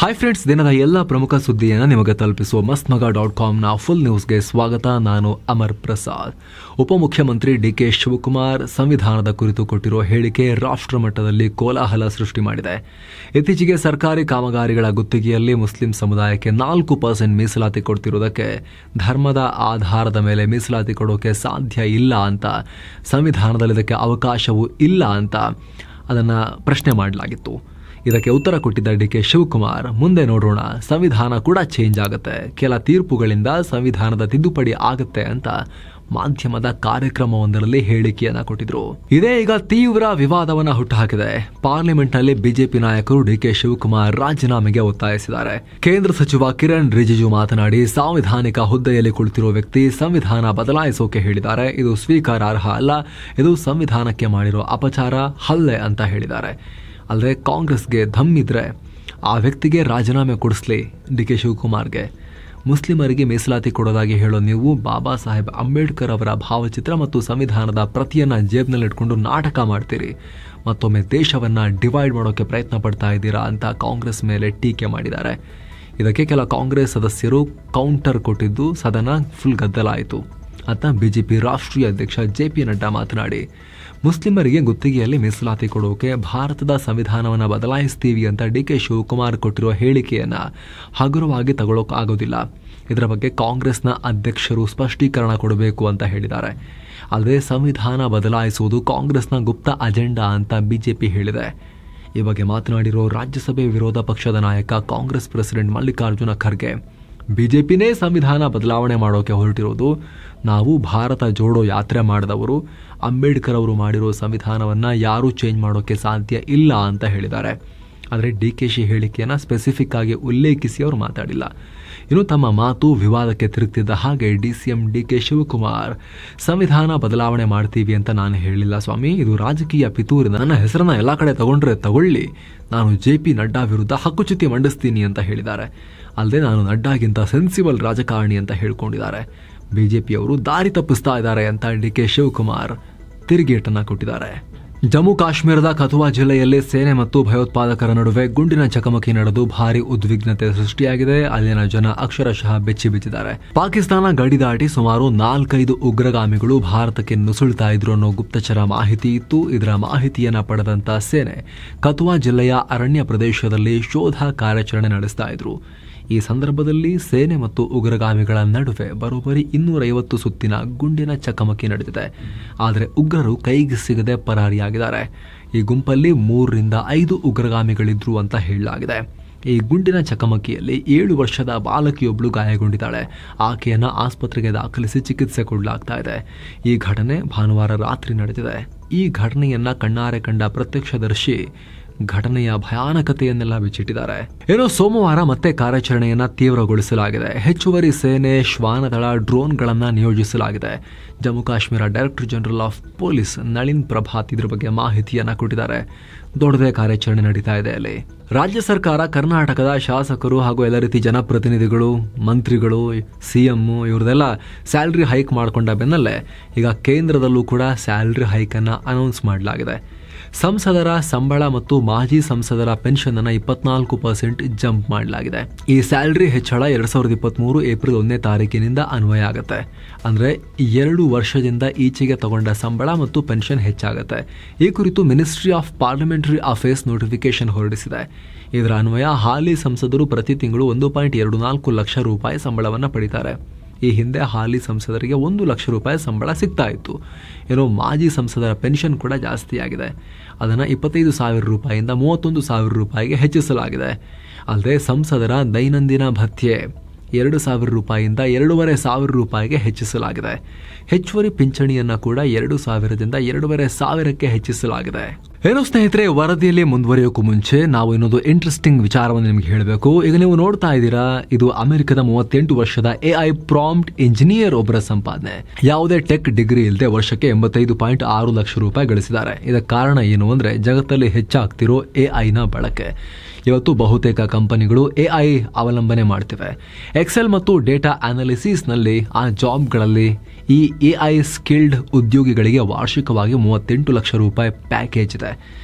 Hi friends, ದಿನದ ಎಲ್ಲ ಪ್ರಮುಖ ಸುದ್ದಿಯನ್ನು ನಿಮಗೆ ತಲುಪಿಸುವ mastmaga.comನ ಫುಲ್ ನ್ಯೂಸ್ಗೆ ಸ್ವಾಗತ. ನಾನು ಅಮರ್ ಪ್ರಸಾದ್. ಉಪಮುಖ್ಯಮಂತ್ರಿ ಡಿಕೆ ಶಿವಕುಮಾರ್ ಸಂವಿಧಾನದ ಕುರಿತು ಕೊಟ್ಟಿರುವ ಹೇಳಿಕೆ ರಾಷ್ಟ್ರ ಮಟ್ಟದಲ್ಲಿ ಕೋಲಾಹಲ ಸೃಷ್ಟಿ ಮಾಡಿದೆ. ಇತ್ತೀಚೆಗೆ ಸರ್ಕಾರಿ ಕಾಮಗಾರಿಗಳ ಗುತ್ತಿಗೆಯಲ್ಲಿ ಮುಸ್ಲಿಂ ಸಮುದಾಯಕ್ಕೆ 4% ಮೀಸಲಾತಿ ಕೊಡ್ತಿರುವುದಕ್ಕೆ ಧರ್ಮದ ಆಧಾರದ ಮೇಲೆ ಮೀಸಲಾತಿ ಕೊಡೋಕೆ ಸಾಧ್ಯ ಇಲ್ಲ ಅಂತ, ಸಂವಿಧಾನದಲ್ಲಿ ಇದಕ್ಕೆ ಅವಕಾಶವೂ ಇಲ್ಲ ಅಂತ ಅದನ್ನು ಪ್ರಶ್ನೆ ಮಾಡಲಾಗಿತ್ತು. ಇದಕ್ಕೆ ಉತ್ತರ ಕೊಟ್ಟಿದ್ದ ಡಿಕೆ ಶಿವಕುಮಾರ್, ಮುಂದೆ ನೋಡೋಣ, ಸಂವಿಧಾನ ಕೂಡ ಚೇಂಜ್ ಆಗುತ್ತೆ, ಕೆಲ ತೀರ್ಪುಗಳಿಂದ ಸಂವಿಧಾನದ ತಿದ್ದುಪಡಿ ಆಗುತ್ತೆ ಅಂತ ಮಾಧ್ಯಮದ ಕಾರ್ಯಕ್ರಮವೊಂದರಲ್ಲಿ ಹೇಳಿಕೆಯನ್ನ ಕೊಟ್ಟಿದ್ರು. ಇದೇ ಈಗ ತೀವ್ರ ವಿವಾದವನ್ನ ಹುಟ್ಟುಹಾಕಿದೆ. ಪಾರ್ಲಿಮೆಂಟ್ನಲ್ಲಿ ಬಿಜೆಪಿ ನಾಯಕರು ಡಿಕೆ ಶಿವಕುಮಾರ್ ರಾಜೀನಾಮೆಗೆ ಒತ್ತಾಯಿಸಿದ್ದಾರೆ. ಕೇಂದ್ರ ಸಚಿವ ಕಿರಣ್ ರಿಜಿಜು ಮಾತನಾಡಿ, ಸಾಂವಿಧಾನಿಕ ಹುದ್ದೆಯಲ್ಲಿ ಕುಳಿತಿರುವ ವ್ಯಕ್ತಿ ಸಂವಿಧಾನ ಬದಲಾಯಿಸೋಕೆ ಹೇಳಿದ್ದಾರೆ. ಇದು ಸ್ವೀಕಾರಾರ್ಹ ಅಲ್ಲ, ಇದು ಸಂವಿಧಾನಕ್ಕೆ ಮಾಡಿರೋ ಅಪಚಾರ, ಹಲ್ಲೆ ಅಂತ ಹೇಳಿದ್ದಾರೆ. ಅಲ್ಲದೆ ಕಾಂಗ್ರೆಸ್ಗೆ ದಮ್ಮಿದ್ರೆ ಆ ವ್ಯಕ್ತಿಗೆ ರಾಜೀನಾಮೆ ಕೊಡಿಸ್ಲಿ. ಡಿಕೆ ಶಿವಕುಮಾರ್ಗೆ ಮುಸ್ಲಿಮರಿಗೆ ಮೀಸಲಾತಿ ಕೊಡೋದಾಗಿ ಹೇಳೋ ನೀವು ಬಾಬಾ ಸಾಹೇಬ್ ಅಂಬೇಡ್ಕರ್ ಅವರ ಭಾವಚಿತ್ರ ಮತ್ತು ಸಂವಿಧಾನದ ಪ್ರತಿಯನ್ನ ಜೇಬ್ನಲ್ಲಿಟ್ಕೊಂಡು ನಾಟಕ ಮಾಡ್ತೀರಿ, ಮತ್ತೊಮ್ಮೆ ದೇಶವನ್ನ ಡಿವೈಡ್ ಮಾಡೋಕೆ ಪ್ರಯತ್ನ ಪಡ್ತಾ ಇದ್ದೀರಾ ಅಂತ ಕಾಂಗ್ರೆಸ್ ಮೇಲೆ ಟೀಕೆ ಮಾಡಿದ್ದಾರೆ. ಇದಕ್ಕೆ ಕೆಲ ಕಾಂಗ್ರೆಸ್ ಸದಸ್ಯರು ಕೌಂಟರ್ ಕೊಟ್ಟಿದ್ದು ಸದನ ಫುಲ್ ಗದ್ದಲಾಯಿತು ಅಂತ ಬಿಜೆಪಿ ರಾಷ್ಟ್ರೀಯ ಅಧ್ಯಕ್ಷ JP ನಡ್ಡಾ ಮಾತನಾಡಿ, ಮುಸ್ಲಿಮರಿಗೆ ಗುತ್ತಿಗೆಯಲ್ಲಿ ಮೀಸಲಾತಿ ಕೊಡೋಕೆ ಭಾರತದ ಸಂವಿಧಾನವನ್ನು ಬದಲಾಯಿಸ್ತೀವಿ ಅಂತ ಡಿಕೆ ಶಿವಕುಮಾರ್ ಕೊಟ್ಟಿರುವ ಹೇಳಿಕೆಯನ್ನ ಹಗುರವಾಗಿ ತಗೊಳ್ಳೋಕ್ಕಾಗೋದಿಲ್ಲ. ಇದರ ಬಗ್ಗೆ ಕಾಂಗ್ರೆಸ್ನ ಅಧ್ಯಕ್ಷರು ಸ್ಪಷ್ಟೀಕರಣ ಕೊಡಬೇಕು ಅಂತ ಹೇಳಿದ್ದಾರೆ. ಅಲ್ಲದೆ ಸಂವಿಧಾನ ಬದಲಾಯಿಸುವುದು ಕಾಂಗ್ರೆಸ್ನ ಗುಪ್ತ ಅಜೆಂಡಾ ಅಂತ ಬಿಜೆಪಿ ಹೇಳಿದೆ. ಈ ಬಗ್ಗೆ ಮಾತನಾಡಿರೋ ರಾಜ್ಯಸಭೆ ವಿರೋಧ ಪಕ್ಷದ ನಾಯಕ ಕಾಂಗ್ರೆಸ್ ಪ್ರೆಸಿಡೆಂಟ್ ಮಲ್ಲಿಕಾರ್ಜುನ ಖರ್ಗೆ, ಬಿಜೆಪಿನೇ ಸಂವಿಧಾನ ಬದಲಾವಣೆ ಮಾಡೋಕೆ ಹೊರಟಿರೋದು. ನಾವು ಭಾರತ ಜೋಡೋ ಯಾತ್ರೆ ಮಾಡಿದವರು, ಅಂಬೇಡ್ಕರ್ ಅವರು ಮಾಡಿರೋ ಸಂವಿಧಾನವನ್ನು ಯಾರೂ ಚೇಂಜ್ ಮಾಡೋಕೆ ಸಾಧ್ಯ ಇಲ್ಲ ಅಂತ ಹೇಳಿದ್ದಾರೆ. ಆದರೆ DKಶಿ ಹೇಳಿಕೆಯನ್ನು ಸ್ಪೆಸಿಫಿಕ್ ಆಗಿ ಉಲ್ಲೇಖಿಸಿ ಅವರು ಮಾತಾಡಿಲ್ಲ. ಇನ್ನು ತಮ್ಮ ಮಾತು ವಿವಾದಕ್ಕೆ ತಿರುಗ್ತಿದ್ದ ಹಾಗೆ DCM DK ಶಿವಕುಮಾರ್, ಸಂವಿಧಾನ ಬದಲಾವಣೆ ಮಾಡ್ತೀವಿ ಅಂತ ನಾನು ಹೇಳಿಲ್ಲ ಸ್ವಾಮಿ, ಇದು ರಾಜಕೀಯ ಪಿತೂರಿ. ನನ್ನ ಹೆಸರನ್ನ ಎಲ್ಲ ಕಡೆ ತಗೊಂಡ್ರೆ ತಗೊಳ್ಳಿ, ನಾನು JP ನಡ್ಡಾ ವಿರುದ್ಧ ಹಕ್ಕುಚ್ಯುತಿ ಮಂಡಿಸ್ತೀನಿ ಅಂತ ಹೇಳಿದ್ದಾರೆ. ಅಲ್ಲದೆ ನಾನು ನಡ್ಡಾಗಿಂತ ಸೆನ್ಸಿಬಲ್ ರಾಜಕಾರಣಿ ಅಂತ ಹೇಳ್ಕೊಂಡಿದ್ದಾರೆ. ಬಿಜೆಪಿಯವರು ದಾರಿ ತಪ್ಪಿಸ್ತಾ ಇದ್ದಾರೆ ಅಂತ DK ಶಿವಕುಮಾರ್ ತಿರುಗೇಟನ್ನ ಕೊಟ್ಟಿದ್ದಾರೆ. ಜಮ್ಮು ಕಾಶ್ಮೀರದ ಕಥುವಾ ಜಿಲ್ಲೆಯಲ್ಲಿ ಸೇನೆ ಮತ್ತು ಭಯೋತ್ಪಾದಕರ ನಡುವೆ ಗುಂಡಿನ ಚಕಮಕಿ ನಡೆದು ಭಾರಿ ಉದ್ವಿಗ್ನತೆ ಸೃಷ್ಟಿಯಾಗಿದೆ. ಅಲ್ಲಿನ ಜನ ಅಕ್ಷರಶಃ ಬೆಚ್ಚಿ ಬಿದ್ದಿದ್ದಾರೆ. ಪಾಕಿಸ್ತಾನ ಗಡಿ ದಾಟಿ ಸುಮಾರು 4-5 ಉಗ್ರಗಾಮಿಗಳು ಭಾರತಕ್ಕೆ ನುಸುಳ್ತಾ ಇದ್ರು ಅನ್ನೋ ಗುಪ್ತಚರ ಮಾಹಿತಿ ಇತ್ತು. ಇದರ ಮಾಹಿತಿಯನ್ನ ಪಡೆದಂತ ಸೇನೆ ಕಥುವಾ ಜಿಲ್ಲೆಯ ಅರಣ್ಯ ಪ್ರದೇಶದಲ್ಲಿ ಶೋಧ ಕಾರ್ಯಾಚರಣೆ ನಡೆಸ್ತಾ ಇದ್ರು. ಈ ಸಂದರ್ಭದಲ್ಲಿ ಸೇನೆ ಮತ್ತು ಉಗ್ರಗಾಮಿಗಳ ನಡುವೆ ಬರೋಬ್ಬರಿ 250 ಸುತ್ತಿನ ಗುಂಡಿನ ಚಕಮಕಿ ನಡೆದಿದೆ. ಆದರೆ ಉಗ್ರರು ಕೈಗೆ ಸಿಗದೆ ಪರಾರಿಯಾಗಿದ್ದಾರೆ. ಈ ಗುಂಪಲ್ಲಿ 3-5 ಉಗ್ರಗಾಮಿಗಳಿದ್ರು ಅಂತ ಹೇಳಲಾಗಿದೆ. ಈ ಗುಂಡಿನ ಚಕಮಕಿಯಲ್ಲಿ 7 ವರ್ಷದ ಬಾಲಕಿಯೊಬ್ಬಳು ಗಾಯಗೊಂಡಿದ್ದಾಳೆ. ಆಕೆಯನ್ನ ಆಸ್ಪತ್ರೆಗೆ ದಾಖಲಿಸಿ ಚಿಕಿತ್ಸೆ ಕೊಡಲಾಗ್ತಾ ಇದೆ. ಈ ಘಟನೆ ಭಾನುವಾರ ರಾತ್ರಿ ನಡೆದಿದೆ. ಈ ಘಟನೆಯನ್ನ ಕಣ್ಣಾರೆ ಕಂಡ ಪ್ರತ್ಯಕ್ಷದರ್ಶಿ ಘಟನೆಯ ಭಯಾನಕತೆಯನ್ನೆಲ್ಲ ಬಿಚ್ಚಿಟ್ಟಿದ್ದಾರೆ. ಏನೋ ಸೋಮವಾರ ಮತ್ತೆ ಕಾರ್ಯಾಚರಣೆಯನ್ನ ತೀವ್ರಗೊಳಿಸಲಾಗಿದೆ. ಹೆಚ್ಚುವರಿ ಸೇನೆ, ಶ್ವಾನದಳ, ಡ್ರೋನ್ಗಳನ್ನ ನಿಯೋಜಿಸಲಾಗಿದೆ. Jammu Kashmir director general of police Nalin Prabhat ಇದ್ರ ಬಗ್ಗೆ ಮಾಹಿತಿಯನ್ನ ಕೊಟ್ಟಿದ್ದಾರೆ. ದೊಡ್ಡದೇ ಕಾರ್ಯಾಚರಣೆ ನಡೀತಾ ಇದೆ ಅಲ್ಲಿ. ರಾಜ್ಯ ಸರ್ಕಾರ ಕರ್ನಾಟಕದ ಶಾಸಕರು ಹಾಗೂ ಎಲ್ಲ ರೀತಿ ಜನಪ್ರತಿನಿಧಿಗಳು, ಮಂತ್ರಿಗಳು, CM ಇವ್ರದೆಲ್ಲ ಸ್ಯಾಲರಿ ಹೈಕ್ ಮಾಡಿಕೊಂಡ ಬೆನ್ನಲ್ಲೇ ಈಗ ಕೇಂದ್ರದಲ್ಲೂ ಕೂಡ ಸ್ಯಾಲರಿ ಹೈಕ್ ಅನ್ನ ಅನೌನ್ಸ್ ಮಾಡಲಾಗಿದೆ. ಸಂಸದರ ಸಂಬಳ ಮತ್ತು ಮಾಜಿ ಸಂಸದರ ಪೆನ್ಷನ್ ಅನ್ನು 24% ಜಂಪ್ ಮಾಡಲಾಗಿದೆ. ಈ ಸ್ಯಾಲರಿ ಹೆಚ್ಚಳ 2023 ಏಪ್ರಿಲ್ 1ನೇ ತಾರೀಕಿನಿಂದ ಅನ್ವಯ ಆಗುತ್ತೆ. ಅಂದ್ರೆ 2 ವರ್ಷದಿಂದ ಈಚೆಗೆ ತಗೊಂಡ ಸಂಬಳ ಮತ್ತು ಪೆನ್ಷನ್ ಹೆಚ್ಚಾಗುತ್ತೆ. ಈ ಕುರಿತು ministry of parliamentary affairs notification ಹೊರಡಿಸಿದೆ. ಇದರ ಅನ್ವಯ ಹಾಲಿ ಸಂಸದರು ಪ್ರತಿ ತಿಂಗಳು 1.24 ಲಕ್ಷ ರೂಪಾಯಿ ಸಂಬಳವನ್ನು ಪಡಿತಾರೆ. ಈ ಹಿಂದೆ ಹಾಲಿ ಸಂಸದರಿಗೆ 1 ಲಕ್ಷ ರೂಪಾಯಿ ಸಂಬಳ ಸಿಗ್ತಾ ಇತ್ತು. ಏನೋ ಮಾಜಿ ಸಂಸದರ ಪೆನ್ಷನ್ ಕೂಡ ಜಾಸ್ತಿ ಆಗಿದೆ. ಅದನ್ನು 25,000 ರೂಪಾಯಿಯಿಂದ 31,000 ರೂಪಾಯಿಗೆ ಹೆಚ್ಚಿಸಲಾಗಿದೆ. ಅಲ್ಲದೆ ಸಂಸದರ ದೈನಂದಿನ ಭತ್ಯೆ 2,000 ರೂಪಾಯಿಯಿಂದ 2,500 ರೂಪಾಯಿಗೆ ಹೆಚ್ಚಿಸಲಾಗಿದೆ. ಹೆಚ್ಚುವರಿ ಪಿಂಚಣಿಯನ್ನ ಕೂಡ 2,000ದಿಂದ 2,500ಕ್ಕೆ ಹೆಚ್ಚಿಸಲಾಗಿದೆ. ಏನೋ ಸ್ನೇಹಿತರೆ, ವರದಿಯಲ್ಲಿ ಮುಂದುವರಿಯೋಕ್ಕೂ ಮುಂಚೆ ನಾವು ಇನ್ನೊಂದು ಇಂಟ್ರೆಸ್ಟಿಂಗ್ ವಿಚಾರವನ್ನು ನಿಮ್ಗೆ ಹೇಳಬೇಕು. ಈಗ ನೀವು ನೋಡ್ತಾ ಇದ್ದೀರಾ, ಇದು ಅಮೆರಿಕದ 38 ವರ್ಷದ AI ಪ್ರಾಂಪ್ಟ್ ಇಂಜಿನಿಯರ್ ಒಬ್ಬರ ಸಂಪಾದನೆ. ಯಾವುದೇ ಟೆಕ್ ಡಿಗ್ರಿ ಇಲ್ಲದೆ ವರ್ಷಕ್ಕೆ 85.6 ಲಕ್ಷ ರೂಪಾಯಿ ಗಳಿಸಿದ್ದಾರೆ. ಇದಕ್ಕೆ ಕಾರಣ ಏನು ಅಂದ್ರೆ ಜಗತ್ತಲ್ಲಿ ಹೆಚ್ಚಾಗ್ತಿರೋ AI ನ ಬಳಕೆ. ಇವತ್ತು ಬಹುತೇಕ ಕಂಪನಿಗಳು AI ಅವಲಂಬನೆ ಮಾಡ್ತಿವೆ. ಎಕ್ಸೆಲ್ ಮತ್ತು ಡೇಟಾ ಅನಾಲಿಸಿಸ್ನಲ್ಲಿ ಆ ಜಾಬ್ಗಳಲ್ಲಿ ಈ AI ಸ್ಕಿಲ್ಡ್ ಉದ್ಯೋಗಿಗಳಿಗೆ ವಾರ್ಷಿಕವಾಗಿ 38 ಲಕ್ಷ ರೂಪಾಯಿ ಪ್ಯಾಕೇಜ್ ಇದೆ.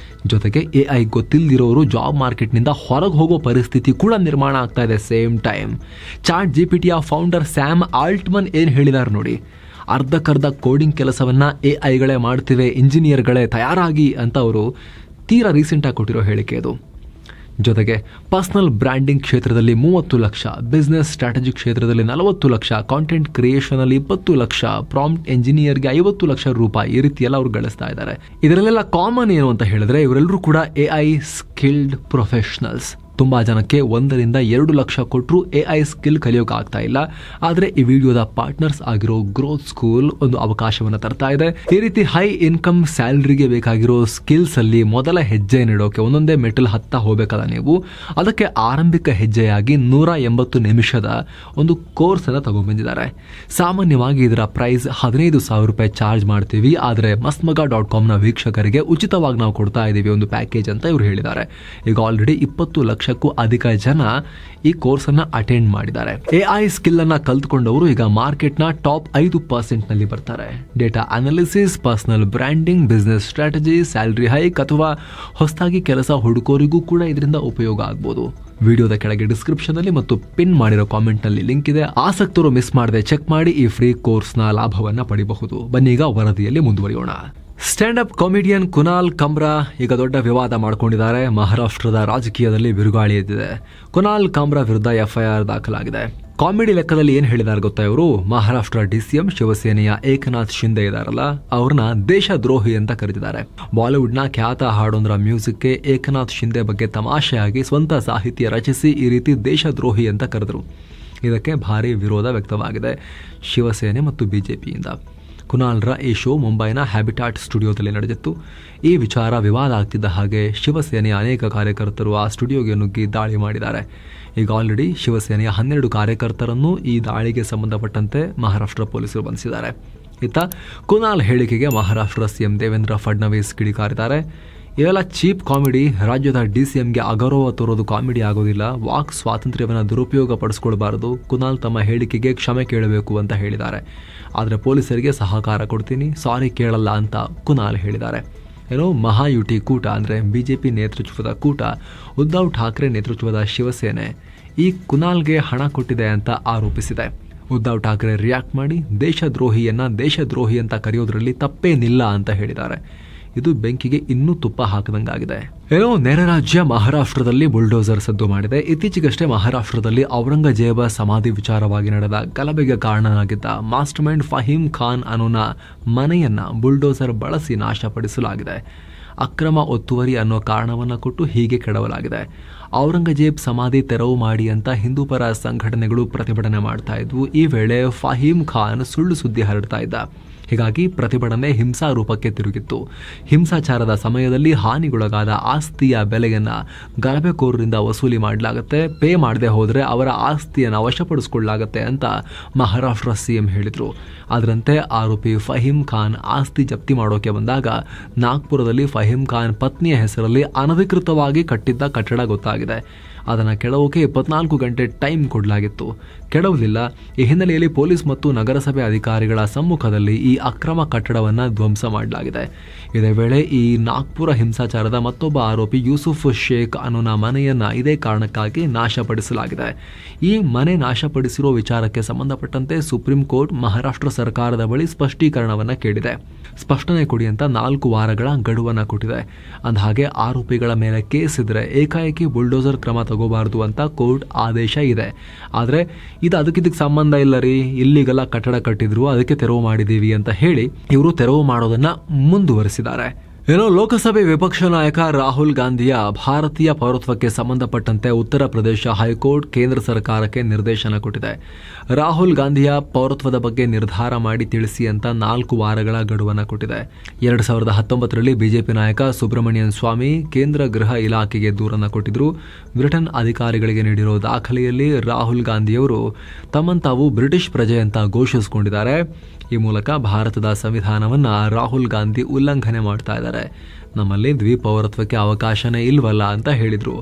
ಜೊತೆಗೆ AI ಗೊತ್ತಿಲ್ಲದಿರೋರು ಜಾಬ್ ಮಾರ್ಕೆಟ್ನಿಂದ ಹೊರಗೆ ಹೋಗೋ ಪರಿಸ್ಥಿತಿ ಕೂಡ ನಿರ್ಮಾಣ ಆಗ್ತಾ ಇದೆ. ಸೇಮ್ ಟೈಮ್ ChatGPTಯ ಫೌಂಡರ್ ಸ್ಯಾಮ್ ಆಲ್ಟ್ಮನ್ ಏನು ಹೇಳಿದಾರೆ ನೋಡಿ, ಅರ್ಧಕ್ಕರ್ಧ ಕೋಡಿಂಗ್ ಕೆಲಸವನ್ನ AIಗಳೇ ಮಾಡ್ತಿವೆ, ಇಂಜಿನಿಯರ್ಗಳೇ ತಯಾರಾಗಿ ಅಂತ ಅವರು ತೀರಾ ರೀಸೆಂಟಾಗಿ ಕೊಟ್ಟಿರೋ ಹೇಳಿಕೆ ಅದು. ಜೊತೆಗೆ ಪರ್ಸನಲ್ ಬ್ರ್ಯಾಂಡಿಂಗ್ ಕ್ಷೇತ್ರದಲ್ಲಿ 30 ಲಕ್ಷ, ಬಿಸ್ನೆಸ್ ಸ್ಟ್ರಾಟಜಿ ಕ್ಷೇತ್ರದಲ್ಲಿ 40 ಲಕ್ಷ, ಕಾಂಟೆಂಟ್ ಕ್ರಿಯೇಷನಲ್ಲಿ 20 ಲಕ್ಷ, ಪ್ರಾಂಪ್ಟ್ ಎಂಜಿನಿಯರ್ಗೆ 50 ಲಕ್ಷ ರೂಪಾಯಿ, ಈ ರೀತಿ ಎಲ್ಲ ಅವರು ಗಳಿಸ್ತಾ ಇದ್ದಾರೆ. ಇದರಲ್ಲೆಲ್ಲ ಕಾಮನ್ ಏನು ಅಂತ ಹೇಳಿದ್ರೆ ಇವರೆಲ್ಲರೂ ಕೂಡ AI ಸ್ಕಿಲ್ಡ್ ಪ್ರೊಫೆಷನಲ್ಸ್. ತುಂಬಾ ಜನಕ್ಕೆ 1 ರಿಂದ 2 ಲಕ್ಷ ಕೊಟ್ಟರು AI ಸ್ಕಿಲ್ ಕಲಿಯೋಕೆ ಆಗ್ತಾ ಇಲ್ಲ. ಆದರೆ ಈ ವಿಡಿಯೋದ ಪಾರ್ಟ್ನರ್ಸ್ ಆಗಿರೋ ಗ್ರೋತ್ ಸ್ಕೂಲ್ ಒಂದು ಅವಕಾಶವನ್ನು ತರ್ತಾ ಇದೆ. ಈ ರೀತಿ ಹೈ ಇನ್ಕಮ್ ಸ್ಯಾಲರಿಗೆ ಬೇಕಾಗಿರೋ ಸ್ಕಿಲ್ಸ್ ಅಲ್ಲಿ ಮೊದಲ ಹೆಜ್ಜೆ ನೀಡೋಕೆ ಒಂದೊಂದೇ ಮೆಟಲ್ ಹತ್ತಾ ಹೋಗಬೇಕಲ್ಲ ನೀವು. ಅದಕ್ಕೆ ಆರಂಭಿಕ ಹೆಜ್ಜೆಯಾಗಿ 180 ನಿಮಿಷದ ಒಂದು ಕೋರ್ಸ್ ಅನ್ನು ತಗೊಂಡ್ಬಂದಿದ್ದಾರೆ. ಸಾಮಾನ್ಯವಾಗಿ ಇದರ ಪ್ರೈಸ್ 15,000 ರೂಪಾಯಿ ಚಾರ್ಜ್ ಮಾಡ್ತೀವಿ, ಆದರೆ mastmaga.com ನ ವೀಕ್ಷಕರಿಗೆ ಉಚಿತವಾಗಿ ನಾವು ಕೊಡ್ತಾ ಇದ್ದೀವಿ ಒಂದು ಪ್ಯಾಕೇಜ್ ಅಂತ ಇವರು ಹೇಳಿದ್ದಾರೆ. ಈಗ ಆಲ್ರೆಡಿ 20 ಲಕ್ಷಕ್ಕೂ ಅಧಿಕ ಜನ ಈ ಕೋರ್ಸ್ ಅನ್ನ ಅಟೆಂಡ್ ಮಾಡಿದ್ದಾರೆ. AI ಸ್ಕಿಲ್ ಅನ್ನ ಕಲ್ತ್ಕೊಂಡವರು ಈಗ ಮಾರ್ಕೆಟ್ ನ ಟಾಪ್ 5% ನಲ್ಲಿ ಬರ್ತಾರೆ. Data analysis, personal branding, business strategy, salary hike ಅಥವಾ ಹೊಸದಾಗಿ ಕೆಲಸ ಹುಡುಕೋರಿಗೂ ಕೂಡ ಇದರಿಂದ ಉಪಯೋಗ ಆಗ್ಬೋದು. ವಿಡಿಯೋದ ಕೆಳಗೆ ಡಿಸ್ಕ್ರಿಪ್ಷನ್ ಅಲ್ಲಿ ಮತ್ತು ಪಿನ್ ಮಾಡಿರೋ ಕಾಮೆಂಟ್ ನಲ್ಲಿ ಲಿಂಕ್ ಇದೆ. ಆಸಕ್ತರು ಮಿಸ್ ಮಾಡದೆ ಚೆಕ್ ಮಾಡಿ ಈ ಫ್ರೀ ಕೋರ್ಸ್ ನ ಲಾಭವನ್ನ ಪಡಿಬಹುದು. ಬನ್ನಿ ಈಗ ವರದಿಯಲ್ಲಿ ಮುಂದುವರಿಯೋಣ. Stand up comedian Kunal Kamra ಈಗ ದೊಡ್ಡ ವಿವಾದ ಮಾಡಿಕೊಂಡಿದ್ದಾರೆ. ಮಹಾರಾಷ್ಟ್ರದ ರಾಜಕೀಯದಲ್ಲಿ ಬಿರುಗಾಳಿ ಎದ್ದಿದೆ. ಕುನಾಲ್ ಕಮ್ರಾ ವಿರುದ್ಧ FIR ದಾಖಲಾಗಿದೆ. ಕಾಮಿಡಿ ಲೆಕ್ಕದಲ್ಲಿ ಏನ್ ಹೇಳಿದಾರೆ ಗೊತ್ತಾ ಇವರು? ಮಹಾರಾಷ್ಟ್ರ DCM ಶಿವಸೇನೆಯ ಏಕನಾಥ್ ಶಿಂದೆ ಇದಾರಲ್ಲ, ಅವ್ರನ್ನ ದೇಶದ್ರೋಹಿ ಅಂತ ಕರೆದಿದ್ದಾರೆ. ಬಾಲಿವುಡ್ ನ ಖ್ಯಾತ ಹಾಡೊಂದರ ಮ್ಯೂಸಿಕ್ಗೆ ಏಕನಾಥ್ ಶಿಂದೆ ಬಗ್ಗೆ ತಮಾಷೆಯಾಗಿ ಸ್ವಂತ ಸಾಹಿತ್ಯ ರಚಿಸಿ ಈ ರೀತಿ ದೇಶದ್ರೋಹಿ ಅಂತ ಕರೆದರು. ಇದಕ್ಕೆ ಭಾರಿ ವಿರೋಧ ವ್ಯಕ್ತವಾಗಿದೆ ಶಿವಸೇನೆ ಮತ್ತು BJPಯಿಂದ. ಕುನಾಲ್ರ ಈ ಶೋ ಮುಂಬೈನ ಹ್ಯಾಬಿಟಾಟ್ ಸ್ಟುಡಿಯೋದಲ್ಲಿ ನಡೆದಿತ್ತು. ಈ ವಿಚಾರ ವಿವಾದ ಆಗ್ತಿದ್ದ ಹಾಗೆ ಶಿವಸೇನೆಯ ಅನೇಕ ಕಾರ್ಯಕರ್ತರು ಆ ಸ್ಟುಡಿಯೋಗೆ ನುಗ್ಗಿ ದಾಳಿ ಮಾಡಿದ್ದಾರೆ. ಈಗ ಆಲ್ರೆಡಿ ಶಿವಸೇನೆಯ 12 ಕಾರ್ಯಕರ್ತರನ್ನು ಈ ದಾಳಿಗೆ ಸಂಬಂಧಪಟ್ಟಂತೆ ಮಹಾರಾಷ್ಟ್ರ ಪೊಲೀಸರು ಬಂಧಿಸಿದ್ದಾರೆ. ಇತ್ತ ಕುನಾಲ್ ಹೇಳಿಕೆಗೆ ಮಹಾರಾಷ್ಟ್ರ CM ದೇವೇಂದ್ರ ಫಡ್ನವೀಸ್ ಕಿಡಿಕಾರಿದ್ದಾರೆ. ಇವೆಲ್ಲ ಚೀಪ್ ಕಾಮಿಡಿ, ರಾಜ್ಯದ DCMಗೆ ಅಗೌರವ ತೋರೋದು ಕಾಮಿಡಿ ಆಗೋದಿಲ್ಲ, ವಾಕ್ ಸ್ವಾತಂತ್ರ್ಯವನ್ನು ದುರುಪಯೋಗ ಪಡಿಸ್ಕೊಳ್ಬಾರದು, ಕುನಾಲ್ ತಮ್ಮ ಹೇಳಿಕೆಗೆ ಕ್ಷಮೆ ಕೇಳಬೇಕು ಅಂತ ಹೇಳಿದ್ದಾರೆ. ಆದರೆ ಪೊಲೀಸರಿಗೆ ಸಹಕಾರ ಕೊಡ್ತೀನಿ, ಸಾರಿ ಕೇಳಲ್ಲ ಅಂತ ಕುನಾಲ್ ಹೇಳಿದ್ದಾರೆ. ಏನೋ ಮಹಾಯುತಿ ಕೂಟ ಅಂದರೆ BJP ನೇತೃತ್ವದ ಕೂಟ, ಉದ್ಧವ್ ಠಾಕ್ರೆ ನೇತೃತ್ವದ ಶಿವಸೇನೆ ಈ ಕುನಾಲ್ಗೆ ಹಣ ಕೊಟ್ಟಿದೆ ಅಂತ ಆರೋಪಿಸಿದೆ. ಉದ್ಧವ್ ಠಾಕ್ರೆ ರಿಯಾಕ್ಟ್ ಮಾಡಿ ದೇಶದ್ರೋಹಿ ಅಂತ ಕರೆಯೋದ್ರಲ್ಲಿ ತಪ್ಪೇನಿಲ್ಲ ಅಂತ ಹೇಳಿದ್ದಾರೆ. ಇದು ಬೆಂಕಿಗೆ ಇನ್ನೂ ತುಪ್ಪ ಹಾಕದಂಗಾಗಿದೆ. ಏನೋ ನೆರೆ ರಾಜ್ಯ ಮಹಾರಾಷ್ಟ್ರದಲ್ಲಿ ಬುಲ್ಡೋಸರ್ ಸದ್ದು ಮಾಡಿದೆ. ಇತ್ತೀಚೆಗಷ್ಟೇ ಮಹಾರಾಷ್ಟ್ರದಲ್ಲಿ ಔರಂಗಜೇಬ ಸಮಾಧಿ ವಿಚಾರವಾಗಿ ನಡೆದ ಗಲಭೆಗೆ ಕಾರಣನಾಗಿದ್ದ master mind Faheem Khan unknown ಮನೆಯನ್ನ ಬುಲ್ಡೋಸರ್ ಬಳಸಿ ನಾಶಪಡಿಸಲಾಗಿದೆ. ಅಕ್ರಮ ಒತ್ತುವರಿ ಅನ್ನೋ ಕಾರಣವನ್ನ ಕೊಟ್ಟು ಹೀಗೆ ಕೆಡವಲಾಗಿದೆ. ಔರಂಗಜೇಬ್ ಸಮಾಧಿ ತೆರವು ಮಾಡಿ ಅಂತ ಹಿಂದೂಪರ ಸಂಘಟನೆಗಳು ಪ್ರತಿಭಟನೆ ಮಾಡ್ತಾ ಇದ್ವು. ಈ ವೇಳೆ ಫಹೀಮ್ ಖಾನ್ ಸುಳ್ಳು ಸುದ್ದಿ ಹರಡ್ತಾ ಇದ್ದ. ಹೀಗಾಗಿ ಪ್ರತಿಭಟನೆ ಹಿಂಸಾ ರೂಪಕ್ಕೆ ತಿರುಗಿತ್ತು. ಹಿಂಸಾಚಾರದ ಸಮಯದಲ್ಲಿ ಹಾನಿಗೊಳಗಾದ ಆಸ್ತಿಯ ಬೆಲೆಯನ್ನ ಗಲಭೆಕೋರರಿಂದ ವಸೂಲಿ ಮಾಡಲಾಗುತ್ತೆ, ಪೇ ಮಾಡದೆ ಹೋದರೆ ಅವರ ಆಸ್ತಿಯನ್ನು ವಶಪಡಿಸಿಕೊಳ್ಳಲಾಗುತ್ತೆ ಅಂತ ಮಹಾರಾಷ್ಟ್ರ CM ಹೇಳಿದ್ರು. ಅದರಂತೆ ಆರೋಪಿ ಫಹೀಮ್ ಖಾನ್ ಆಸ್ತಿ ಜಪ್ತಿ ಮಾಡೋಕೆ ಬಂದಾಗ ನಾಗ್ಪುರದಲ್ಲಿ ಫಹೀಮ್ ಖಾನ್ ಪತ್ನಿಯ ಹೆಸರಲ್ಲಿ ಅನಧಿಕೃತವಾಗಿ ಕಟ್ಟಿದ್ದ ಕಟ್ಟಡ ಗೊತ್ತಾಗಿದೆ. ಅದನ್ನು ಕೆಡವೋಕೆ 24 ಗಂಟೆ ಟೈಮ್ ಕೊಡಲಾಗಿತ್ತು, ಕೆಡವಲಿಲ್ಲ. ಈ ಹಿನ್ನೆಲೆಯಲ್ಲಿ ಪೊಲೀಸ್ ಮತ್ತು ನಗರಸಭೆ ಅಧಿಕಾರಿಗಳ ಸಮ್ಮುಖದಲ್ಲಿ ಈ ಅಕ್ರಮ ಕಟ್ಟಡವನ್ನು ಧ್ವಂಸ ಮಾಡಲಾಗಿದೆ. ಇದೇ ವೇಳೆ ಈ ನಾಗ್ಪುರ ಹಿಂಸಾಚಾರದ ಮತ್ತೊಬ್ಬ ಆರೋಪಿ ಯೂಸುಫ್ ಶೇಖ್ ಅನ್ನೋನ ಮನೆಯನ್ನ ಇದೇ ಕಾರಣಕ್ಕಾಗಿ ನಾಶಪಡಿಸಲಾಗಿದೆ. ಈ ಮನೆ ನಾಶಪಡಿಸಿರೋ ವಿಚಾರಕ್ಕೆ ಸಂಬಂಧಪಟ್ಟಂತೆ ಸುಪ್ರೀಂ ಕೋರ್ಟ್ ಮಹಾರಾಷ್ಟ್ರ ಸರ್ಕಾರದ ಬಳಿ ಸ್ಪಷ್ಟೀಕರಣವನ್ನ ಕೇಳಿದೆ. ಸ್ಪಷ್ಟನೆ ಕೊಡಿ ಅಂತ 4 ವಾರಗಳ ಗಡುವನ್ನ ಕೊಟ್ಟಿದೆ. ಅಂದಹಾಗೆ ಆರೋಪಿಗಳ ಮೇಲೆ ಕೇಸ್ ಇದ್ರೆ ಏಕಾಏಕಿ ಬುಲ್ಡೋಸರ್ ಕ್ರಮ ತಗೋಬಾರದು ಅಂತ ಕೋರ್ಟ್ ಆದೇಶ ಇದೆ. ಆದರೆ ಇದು ಅದಕ್ಕಿದಕ್ಕೆ ಸಂಬಂಧ ಇಲ್ಲ ರೀ, ಇಲ್ಲಿಗೆಲ್ಲ ಕಟ್ಟಡ ಕಟ್ಟಿದ್ರು ಅದಕ್ಕೆ ತೆರವು ಮಾಡಿದೀವಿ ಅಂತ ಹೇಳಿ ಇವರು ತೆರವು ಮಾಡೋದನ್ನ ಮುಂದುವರಿಸಿದ್ದಾರೆ. ಏನೋ ಲೋಕಸಭೆ ವಿಪಕ್ಷ ನಾಯಕ ರಾಹುಲ್ ಗಾಂಧಿಯ ಭಾರತೀಯ ಪೌರತ್ವಕ್ಕೆ ಸಂಬಂಧಪಟ್ಟಂತೆ ಉತ್ತರ ಪ್ರದೇಶ ಹೈಕೋರ್ಟ್ ಕೇಂದ್ರ ಸರ್ಕಾರಕ್ಕೆ ನಿರ್ದೇಶನ ಕೊಟ್ಟಿದೆ. ರಾಹುಲ್ ಗಾಂಧಿಯ ಪೌರತ್ವದ ಬಗ್ಗೆ ನಿರ್ಧಾರ ಮಾಡಿ ತಿಳಿಸಿ ಅಂತ 4 ವಾರಗಳ ಗಡುವನ್ನು ಕೊಟ್ಟಿದೆ. 2019ರಲ್ಲಿ ಬಿಜೆಪಿ ನಾಯಕ ಸುಬ್ರಮಣಿಯನ್ ಸ್ವಾಮಿ ಕೇಂದ್ರ ಗೃಹ ಇಲಾಖೆಗೆ ದೂರನ್ನು ಕೊಟ್ಟಿದ್ರು. ಬ್ರಿಟನ್ ಅಧಿಕಾರಿಗಳಿಗೆ ನೀಡಿರೋ ದಾಖಲೆಯಲ್ಲಿ ರಾಹುಲ್ ಗಾಂಧಿಯವರು ತಮ್ಮನ್ನು ತಾವು ಬ್ರಿಟಿಷ್ ಪ್ರಜೆ ಅಂತ ಘೋಷಿಸಿಕೊಂಡಿದ್ದಾರೆ. ಈ ಮೂಲಕ ಭಾರತದ ಸಂವಿಧಾನವನ್ನ ರಾಹುಲ್ ಗಾಂಧಿ ಉಲ್ಲಂಘನೆ ಮಾಡ್ತಾ ಇದ್ದಾರೆ. ನಮ್ಮಲ್ಲಿ ದ್ವಿಪೌರತ್ವಕ್ಕೆ ಅವಕಾಶನೇ ಇಲ್ವಲ್ಲ ಅಂತ ಹೇಳಿದ್ರು.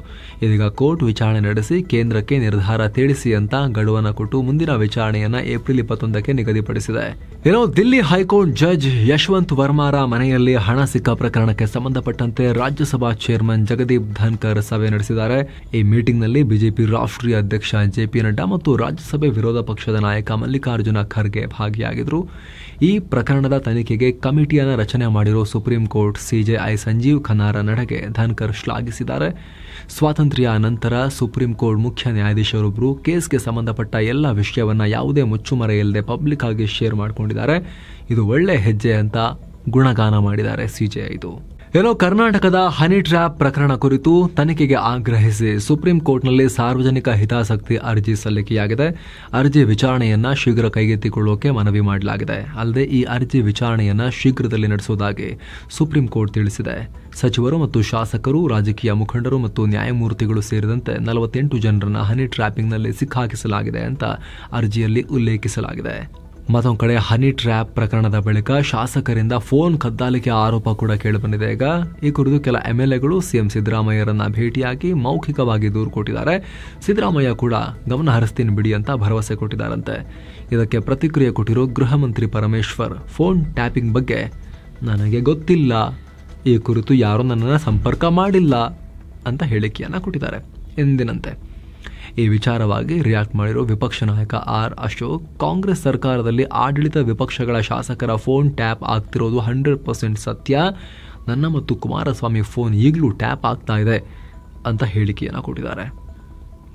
ಇದೀಗ ಕೋರ್ಟ್ ವಿಚಾರಣೆ ನಡೆಸಿ ಕೇಂದ್ರಕ್ಕೆ ನಿರ್ಧಾರ ತಿಳಿಸಿ ಅಂತ ಗಡುವನ್ನ ಕೊಟ್ಟು ಮುಂದಿನ ವಿಚಾರಣೆಯನ್ನ ಏಪ್ರಿಲ್ 21ಕ್ಕೆ ನಿಗದಿಪಡಿಸಿದೆ. ದಿಲ್ಲಿ ಹೈಕೋರ್ಟ್ ಜಡ್ಜ್ ಯಶವಂತ್ ವರ್ಮಾರ ಮನೆಯಲ್ಲಿ ಹಣ ಸಿಕ್ಕ ಪ್ರಕರಣಕ್ಕೆ ಸಂಬಂಧಪಟ್ಟಂತೆ ರಾಜ್ಯಸಭಾ ಚೇರ್ಮನ್ ಜಗದೀಪ್ ಧನ್ಕರ್ ಸಭೆ ನಡೆಸಿದ್ದಾರೆ. ಈ ಮೀಟಿಂಗ್ ನಲ್ಲಿ ಬಿಜೆಪಿ ರಾಷ್ಟ್ರೀಯ ಅಧ್ಯಕ್ಷ ಜೆಪಿ ನಡ್ಡಾ ಮತ್ತು ರಾಜ್ಯಸಭೆ ವಿರೋಧ ಪಕ್ಷದ ನಾಯಕ ಮಲ್ಲಿಕಾರ್ಜುನ ಖರ್ಗೆ ಭಾಗಿಯಾಗಿದ್ರು. ಈ ಪ್ರಕರಣದ ತನಿಖೆಗೆ ಕಮಿಟಿಯನ್ನು ರಚನೆ ಮಾಡಿರುವ ಸುಪ್ರೀಂ ಕೋರ್ಟ್ ಸಿಜೆಐ ಸಂಜೀವ್ ಖನ್ನಾರ ನಡೆಗೆ ಧನ್ಕರ್ ಶ್ಲಾಘಿಸಿದ್ದಾರೆ. ಸ್ವಾತಂತ್ರ್ಯ ನಂತರ ಸುಪ್ರೀಂ ಕೋರ್ಟ್ ಮುಖ್ಯ ನ್ಯಾಯಾಧೀಶರೊಬ್ಬರು ಕೇಸ್ಗೆ ಸಂಬಂಧಪಟ್ಟ ಎಲ್ಲ ವಿಷಯವನ್ನ ಯಾವುದೇ ಮುಚ್ಚುಮರೆ ಇಲ್ಲದೆ ಪಬ್ಲಿಕ್ ಆಗಿ ಶೇರ್ ಮಾಡಿಕೊಂಡಿದ್ದಾರೆ. ಇದು ಒಳ್ಳೆ ಹೆಜ್ಜೆ ಅಂತ ಗುಣಗಾನ ಮಾಡಿದ್ದಾರೆ ಸಿಜೆಐದು. ಕರ್ನಾಟಕದ ಹನಿ ಟ್ರ್ಯಾಪ್ ಪ್ರಕರಣ ಕುರಿತು ತನಿಖೆಗೆ ಆಗ್ರಹಿಸಿ ಸುಪ್ರೀಂ ಕೋರ್ಟ್ನಲ್ಲಿ ಸಾರ್ವಜನಿಕ ಹಿತಾಸಕ್ತಿ ಅರ್ಜಿ ಸಲ್ಲಿಕೆಯಾಗಿದೆ. ಅರ್ಜಿ ವಿಚಾರಣೆಯನ್ನ ಶೀಘ್ರ ಕೈಗೆತ್ತಿಕೊಳ್ಳೋಕೆ ಮನವಿ ಮಾಡಲಾಗಿದೆ. ಅಲ್ಲದೆ ಈ ಅರ್ಜಿ ವಿಚಾರಣೆಯನ್ನ ಶೀಘ್ರದಲ್ಲಿ ನಡೆಸುವುದಾಗಿ ಸುಪ್ರೀಂ ಕೋರ್ಟ್ ತಿಳಿಸಿದೆ. ಸಚಿವರು ಮತ್ತು ಶಾಸಕರು, ರಾಜಕೀಯ ಮುಖಂಡರು ಮತ್ತು ನ್ಯಾಯಮೂರ್ತಿಗಳು ಸೇರಿದಂತೆ 48 ಜನರನ್ನ ಹನಿ ಟ್ರ್ಯಾಪಿಂಗ್ನಲ್ಲಿ ಸಿಕ್ಕಾಕಿಸಲಾಗಿದೆ ಅಂತ ಅರ್ಜಿಯಲ್ಲಿ ಉಲ್ಲೇಖಿಸಲಾಗಿದೆ. ಮತ್ತೊಂದು ಕಡೆ ಹನಿ ಟ್ರ್ಯಾಪ್ ಪ್ರಕರಣದ ಬಳಿಕ ಶಾಸಕರಿಂದ ಫೋನ್ ಕದ್ದಾಲಿಕೆ ಆರೋಪ ಕೂಡ ಕೇಳಿಬಂದಿದೆ. ಈಗ ಈ ಕುರಿತು ಕೆಲ ಎಂಎಲ್ಎಗಳು ಸಿಎಂ ಸಿದ್ದರಾಮಯ್ಯರನ್ನ ಭೇಟಿಯಾಗಿ ಮೌಖಿಕವಾಗಿ ದೂರು ಕೊಟ್ಟಿದ್ದಾರೆ. ಸಿದ್ದರಾಮಯ್ಯ ಕೂಡ ಗಮನ ಹರಿಸ್ತೀನಿ ಬಿಡಿ ಅಂತ ಭರವಸೆ ಕೊಟ್ಟಿದ್ದಾರಂತೆ. ಇದಕ್ಕೆ ಪ್ರತಿಕ್ರಿಯೆ ಕೊಟ್ಟಿರೋ ಗೃಹ ಮಂತ್ರಿ ಪರಮೇಶ್ವರ್, ಫೋನ್ ಟ್ಯಾಪಿಂಗ್ ಬಗ್ಗೆ ನನಗೆ ಗೊತ್ತಿಲ್ಲ, ಈ ಕುರಿತು ಯಾರೂ ನನ್ನನ್ನು ಸಂಪರ್ಕ ಮಾಡಿಲ್ಲ ಅಂತ ಹೇಳಿಕೆಯನ್ನ ಕೊಟ್ಟಿದ್ದಾರೆ. ಎಂದಿನಂತೆ ಈ ವಿಚಾರವಾಗಿ ರಿಯಾಕ್ಟ್ ಮಾಡಿರೋ ವಿಪಕ್ಷ ನಾಯಕ ಆರ್ ಅಶೋಕ್, ಕಾಂಗ್ರೆಸ್ ಸರ್ಕಾರದಲ್ಲಿ ಆಡಳಿತ ವಿಪಕ್ಷಗಳ ಶಾಸಕರ ಫೋನ್ ಟ್ಯಾಪ್ ಆಗ್ತಿರೋದು 100% ಸತ್ಯ. ನನ್ನ ಮತ್ತು ಕುಮಾರಸ್ವಾಮಿ ಫೋನ್ ಈಗಲೂ ಟ್ಯಾಪ್ ಆಗ್ತಾ ಇದೆ ಅಂತ ಹೇಳಿಕೆಯನ್ನು ಕೊಟ್ಟಿದ್ದಾರೆ.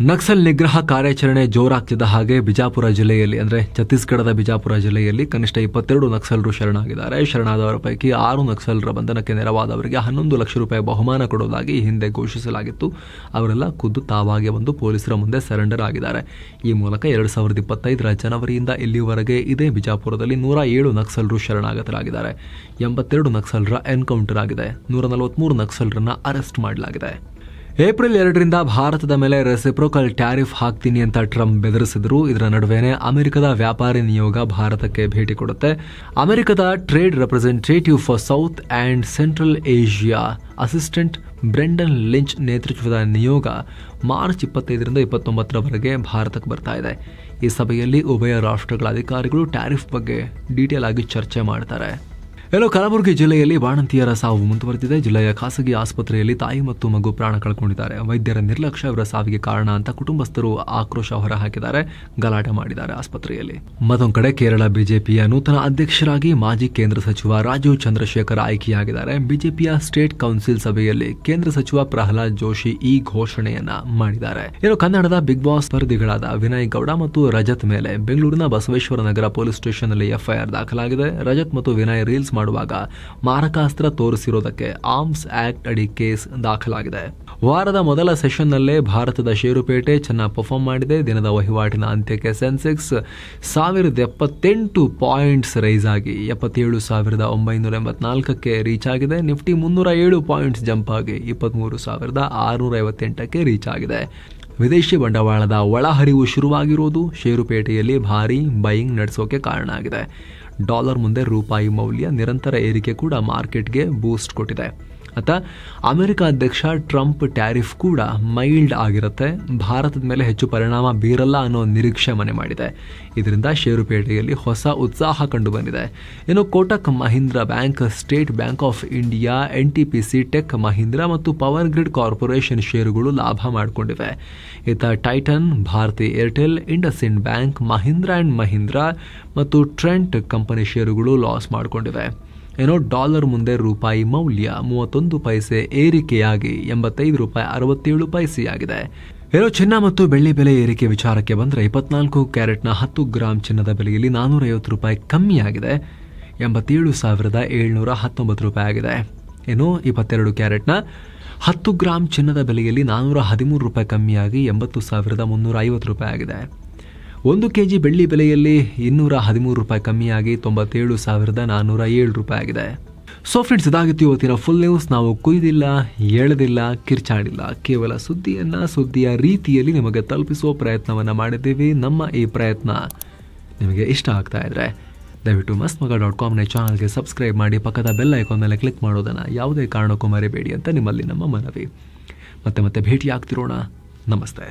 ನಕ್ಸಲ್ ನಿಗ್ರಹ ಕಾರ್ಯಾಚರಣೆ ಜೋರಾಗ್ತಿದ್ದ ಹಾಗೆ ಬಿಜಾಪುರ ಜಿಲ್ಲೆಯಲ್ಲಿ ಅಂದರೆ ಛತ್ತೀಸ್ಗಢದ ಬಿಜಾಪುರ ಜಿಲ್ಲೆಯಲ್ಲಿ ಕನಿಷ್ಠ 22 ನಕ್ಸಲರು ಶರಣಾಗಿದ್ದಾರೆ. ಶರಣಾದವರ ಪೈಕಿ 6 ನಕ್ಸಲರ ಬಂಧನಕ್ಕೆ ನೆರವಾದವರಿಗೆ 11 ಲಕ್ಷ ರೂಪಾಯಿ ಬಹುಮಾನ ಕೊಡುವುದಾಗಿ ಹಿಂದೆ ಘೋಷಿಸಲಾಗಿತ್ತು. ಅವರೆಲ್ಲ ಖುದ್ದು ತಾವಾಗೆ ಬಂದು ಪೊಲೀಸರ ಮುಂದೆ ಸರೆಂಡರ್ ಆಗಿದ್ದಾರೆ. ಈ ಮೂಲಕ 2025ರ ಜನವರಿಯಿಂದ ಇಲ್ಲಿವರೆಗೆ ಇದೇ ಬಿಜಾಪುರದಲ್ಲಿ 107 ನಕ್ಸಲರು ಶರಣಾಗತರಾಗಿದ್ದಾರೆ. 82 ನಕ್ಸಲರ ಎನ್ಕೌಂಟರ್ ಆಗಿದೆ. 143 ನಕ್ಸಲರನ್ನ ಅರೆಸ್ಟ್ ಮಾಡಲಾಗಿದೆ. ಏಪ್ರಿಲ್ 2ರಿಂದ ಭಾರತದ ಮೇಲೆ ರೆಸಿಪ್ರೋಕಲ್ ಟ್ಯಾರಿಫ್ ಹಾಕ್ತೀನಿ ಅಂತ ಟ್ರಂಪ್ ಬೆದರಿಸಿದ್ರು. ಇದರ ನಡುವೆನೇ ಅಮೆರಿಕದ ವ್ಯಾಪಾರಿ ನಿಯೋಗ ಭಾರತಕ್ಕೆ ಭೇಟಿ ಕೊಡುತ್ತೆ. ಅಮೆರಿಕದ trade representative for south and central Asia assistant Brendan Lynch ನೇತೃತ್ವದ ನಿಯೋಗ ಮಾರ್ಚ್ 25ರಿಂದ 29ರವರೆಗೆ ಭಾರತಕ್ಕೆ ಬರ್ತಾ ಇದೆ. ಈ ಸಭೆಯಲ್ಲಿ ಉಭಯ ರಾಷ್ಟ್ರಗಳ ಅಧಿಕಾರಿಗಳು ಟ್ಯಾರಿಫ್ ಬಗ್ಗೆ ಡೀಟೇಲ್ ಆಗಿ ಚರ್ಚೆ ಮಾಡ್ತಾರೆ. ಕಲಬುರಗಿ ಜಿಲ್ಲೆಯಲ್ಲಿ ಬಾಣಂತಿಯರ ಸಾವು ಮುಂದುವರೆದಿದೆ. ಜಿಲ್ಲೆಯ ಖಾಸಗಿ ಆಸ್ಪತ್ರೆಯಲ್ಲಿ ತಾಯಿ ಮತ್ತು ಮಗು ಪ್ರಾಣ ಕಳ್ಕೊಂಡಿದ್ದಾರೆ. ವೈದ್ಯರ ನಿರ್ಲಕ್ಷ್ಯ ಇವರ ಸಾವಿಗೆ ಕಾರಣ ಅಂತ ಕುಟುಂಬಸ್ಥರು ಆಕ್ರೋಶ ಹೊರಹಾಕಿದ್ದಾರೆ, ಗಲಾಟೆ ಮಾಡಿದ್ದಾರೆ ಆಸ್ಪತ್ರೆಯಲ್ಲಿ. ಮತ್ತೊಂದು ಕಡೆ ಕೇರಳ ಬಿಜೆಪಿಯ ನೂತನ ಅಧ್ಯಕ್ಷರಾಗಿ ಮಾಜಿ ಕೇಂದ್ರ ಸಚಿವ ರಾಜೀವ್ ಚಂದ್ರಶೇಖರ್ ಆಯ್ಕೆಯಾಗಿದ್ದಾರೆ. ಬಿಜೆಪಿಯ ಸ್ಟೇಟ್ ಕೌನ್ಸಿಲ್ ಸಭೆಯಲ್ಲಿ ಕೇಂದ್ರ ಸಚಿವ ಪ್ರಹ್ಲಾದ್ ಜೋಶಿ ಈ ಘೋಷಣೆಯನ್ನ ಮಾಡಿದ್ದಾರೆ. ಕನ್ನಡದ ಬಿಗ್ ಬಾಸ್ ಸ್ಪರ್ಧಿಗಳಾದ ವಿನಯ್ ಗೌಡ ಮತ್ತು ರಜತ್ ಮೇಲೆ ಬೆಂಗಳೂರಿನ ಬಸವೇಶ್ವರ ನಗರ ಪೊಲೀಸ್ ಸ್ಟೇಷನ್ ನಲ್ಲಿ ಎಫ್ಐಆರ್ ದಾಖಲಾಗಿದೆ. ರಜತ್ ಮತ್ತು ವಿನಯ್ ರೀಲ್ಸ್ ಮಾಡುವಾಗ ಮಾರಕಾಸ್ತ್ರ ತೋರಿಸಿರುವುದಕ್ಕೆ ಆರ್ಮ್ಸ್ ಆಕ್ಟ್ ಅಡಿ ಕೇಸ್ ದಾಖಲಾಗಿದೆ. ವಾರದ ಮೊದಲ ಸೆಷನ್ ನಲ್ಲೇ ಭಾರತದ ಷೇರುಪೇಟೆ ಚೆನ್ನಾಗಿ ಪರ್ಫಾರ್ಮ್ ಮಾಡಿದೆ. ದಿನದ ವಹಿವಾಟಿನ ಅಂತ್ಯಕ್ಕೆ ಸೆನ್ಸೆಕ್ಸ್ 1078 ಪಾಯಿಂಟ್ಸ್ ರೈಸ್ ಆಗಿ 77,984ಕ್ಕೆ ರೀಚ್ ಆಗಿದೆ. ನಿಫ್ಟಿ 307 ಪಾಯಿಂಟ್ಸ್ ಜಂಪ್ ಆಗಿ 23,658ಕ್ಕೆ ರೀಚ್ ಆಗಿದೆ. ವಿದೇಶಿ ಬಂಡವಾಳದ ಒಳಹರಿವು ಶುರುವಾಗಿರುವುದು ಷೇರುಪೇಟೆಯಲ್ಲಿ ಭಾರೀ ಬೈಯಿಂಗ್ ನಡೆಸೋಕೆ ಕಾರಣ ಆಗಿದೆ. ಡಾಲರ್ ಮುಂದೆ ರೂಪಾಯಿ ಮೌಲ್ಯ ನಿರಂತರ ಏರಿಕೆ ಕೂಡ ಮಾರ್ಕೆಟ್ಗೆ ಬೂಸ್ಟ್ ಕೊಟ್ಟಿದೆ. ಅತ್ತ ಅಮೆರಿಕ ಅಧ್ಯಕ್ಷ ಟ್ರಂಪ್ ಟ್ಯಾರಿಫ್ ಕೂಡ ಮೈಲ್ಡ್ ಆಗಿರುತ್ತೆ, ಭಾರತದ ಮೇಲೆ ಹೆಚ್ಚು ಪರಿಣಾಮ ಬೀರಲ್ಲ ಅನ್ನೋ ನಿರೀಕ್ಷೆ ಮನೆ ಮಾಡಿದೆ. ಇದರಿಂದ ಷೇರುಪೇಟೆಯಲ್ಲಿ ಹೊಸ ಉತ್ಸಾಹ ಕಂಡು ಬಂದಿದೆ. ಇನ್ನು Kotak Mahindra bank, state bank of India, NTPC, tech Mahindra ಮತ್ತು ಪವರ್ ಗ್ರಿಡ್ ಕಾರ್ಪೊರೇಷನ್ ಷೇರುಗಳು ಲಾಭ ಮಾಡಿಕೊಂಡಿವೆ. ಇತ್ತ Titan, Bharti Airtel, IndusInd bank, Mahindra and Mahindra ಮತ್ತು ಟ್ರೆಂಟ್ ಕಂಪನಿ ಷೇರುಗಳು ಲಾಸ್ ಮಾಡಿಕೊಂಡಿವೆ. ಡಾಲರ್ ಮುಂದೆ ರೂಪಾಯಿ ಮೌಲ್ಯ 31 ಪೈಸೆ ಏರಿಕೆಯಾಗಿ 85 ರೂಪಾಯಿ 67 ಪೈಸೆಯಾಗಿದೆ. ಚಿನ್ನ ಮತ್ತು ಬೆಳ್ಳಿ ಬೆಲೆ ಏರಿಕೆ ವಿಚಾರಕ್ಕೆ ಬಂದರೆ 24 ಕ್ಯಾರೆಟ್ನ 10 ಗ್ರಾಂ ಚಿನ್ನದ ಬೆಲೆಯಲ್ಲಿ 450 ರೂಪಾಯಿ ಕಮ್ಮಿಯಾಗಿದೆ, 87,719 ರೂಪಾಯಿ ಆಗಿದೆ. 22 ಕ್ಯಾರೆಟ್ನ 10 ಗ್ರಾಂ ಚಿನ್ನದ ಬೆಲೆಯಲ್ಲಿ 413 ರೂಪಾಯಿ ಕಮ್ಮಿಯಾಗಿ 80,350 ರೂಪಾಯಿ ಆಗಿದೆ. 1 ಕೆಜಿ ಬೆಳ್ಳಿ ಬೆಲೆಯಲ್ಲಿ 213 ರೂಪಾಯಿ ಕಮ್ಮಿಯಾಗಿ 97,407 ರೂಪಾಯಿ ಆಗಿದೆ. ಸೊ ಫ್ರೆಂಡ್ಸ್, ಇದಾಗಿತ್ತು ಇವತ್ತಿನ ಫುಲ್ ನ್ಯೂಸ್. ನಾವು ಕುಯ್ದಿಲ್ಲ, ಎಳೆದಿಲ್ಲ, ಕಿರ್ಚಾಡಿಲ್ಲ, ಕೇವಲ ಸುದ್ದಿಯ ರೀತಿಯಲ್ಲಿ ನಿಮಗೆ ತಲುಪಿಸುವ ಪ್ರಯತ್ನವನ್ನು ಮಾಡಿದ್ದೀವಿ. ನಮ್ಮ ಈ ಪ್ರಯತ್ನ ನಿಮಗೆ ಇಷ್ಟ ಆಗ್ತಾ ಇದ್ರೆ ದಯವಿಟ್ಟು mastmaga.comನ ಚಾನಲ್ಗೆ ಸಬ್ಸ್ಕ್ರೈಬ್ ಮಾಡಿ, ಪಕ್ಕದ ಬೆಲ್ ಐಕಾನ್ ಮೇಲೆ ಕ್ಲಿಕ್ ಮಾಡೋದನ್ನು ಯಾವುದೇ ಕಾರಣಕ್ಕೂ ಮರಿಬೇಡಿ ಅಂತ ನಿಮ್ಮಲ್ಲಿ ನಮ್ಮ ಮನವಿ. ಮತ್ತೆ ಭೇಟಿಯಾಗ್ತಿರೋಣ. ನಮಸ್ತೆ.